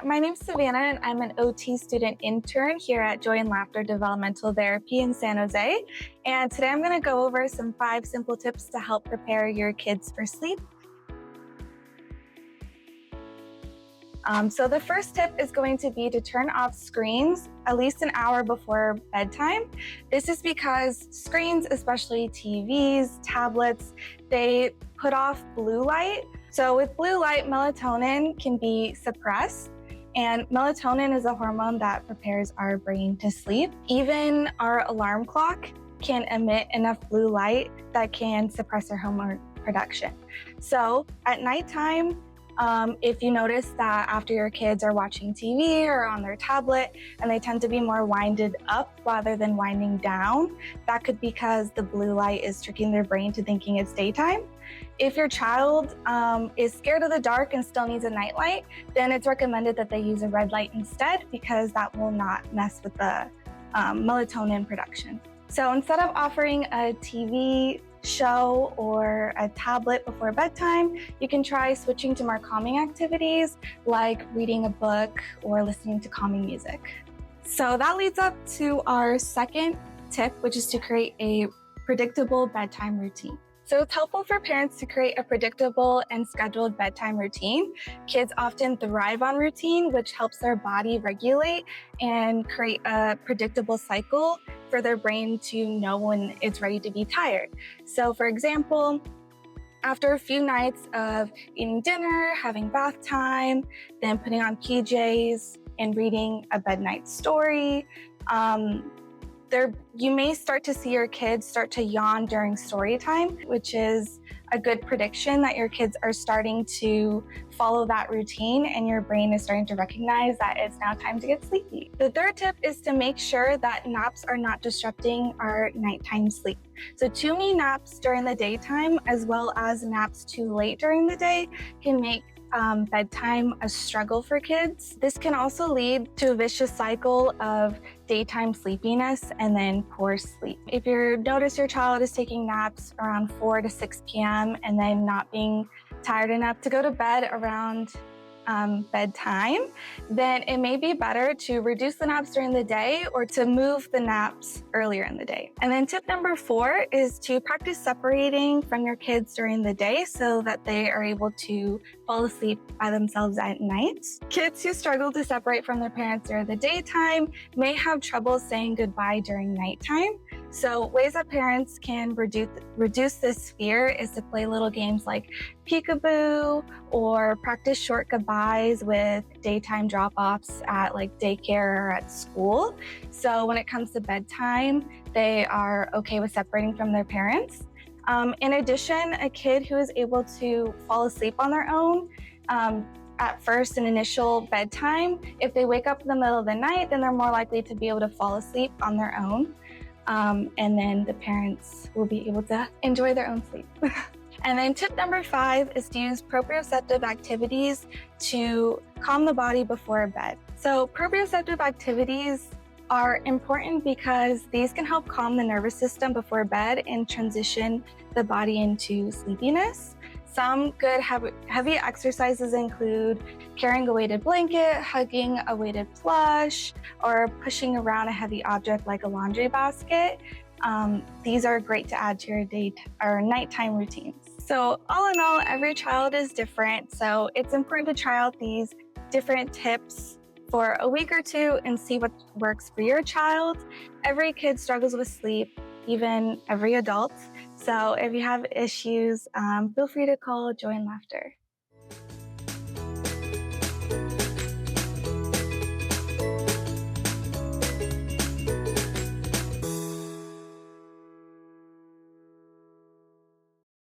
My name's Savannah, and I'm an OT student intern here at Joy and Laughter Developmental Therapy in San Jose. And today I'm going to go over some 5 simple tips to help prepare your kids for sleep. So the first tip is going to be to turn off screens at least an hour before bedtime. This is because screens, especially TVs, tablets, they put off blue light. So with blue light, melatonin can be suppressed. And melatonin is a hormone that prepares our brain to sleep. Even our alarm clock can emit enough blue light that can suppress our hormone production. So at nighttime, if you notice that after your kids are watching TV or on their tablet and they tend to be more winded up rather than winding down, that could be because the blue light is tricking their brain to thinking it's daytime. If your child is scared of the dark and still needs a nightlight, then it's recommended that they use a red light instead because that will not mess with the melatonin production. So instead of offering a TV show or a tablet before bedtime, you can try switching to more calming activities like reading a book or listening to calming music. So that leads up to our second tip, which is to create a predictable bedtime routine. So it's helpful for parents to create a predictable and scheduled bedtime routine. Kids often thrive on routine, which helps their body regulate and create a predictable cycle for their brain to know when it's ready to be tired. So for example, after a few nights of eating dinner, having bath time, then putting on PJs and reading a bednight story, you may start to see your kids start to yawn during story time, which is a good prediction that your kids are starting to follow that routine and your brain is starting to recognize that it's now time to get sleepy. The third tip is to make sure that naps are not disrupting our nighttime sleep. So too many naps during the daytime as well as naps too late during the day can make bedtime a struggle for kids. This can also lead to a vicious cycle of daytime sleepiness and then poor sleep. If you notice your child is taking naps around 4 to 6 p.m. and then not being tired enough to go to bed around bedtime, then it may be better to reduce the naps during the day or to move the naps earlier in the day. And then tip number 4 is to practice separating from your kids during the day so that they are able to fall asleep by themselves at night. Kids who struggle to separate from their parents during the daytime may have trouble saying goodbye during nighttime. So ways that parents can reduce this fear is to play little games like peekaboo or practice short goodbyes with daytime drop-offs at like daycare or at school. So when it comes to bedtime, they are okay with separating from their parents. In addition, a kid who is able to fall asleep on their own at first an initial bedtime, if they wake up in the middle of the night, then they're more likely to be able to fall asleep on their own. And then the parents will be able to enjoy their own sleep. And then tip number 5 is to use proprioceptive activities to calm the body before bed. So proprioceptive activities are important because these can help calm the nervous system before bed and transition the body into sleepiness. Some good heavy exercises include carrying a weighted blanket, hugging a weighted plush, or pushing around a heavy object like a laundry basket. These are great to add to your nighttime routines. So all in all, every child is different. So it's important to try out these different tips for a week or 2 and see what works for your child. Every kid struggles with sleep, even every adult. So if you have issues, feel free to call Joy and Laughter.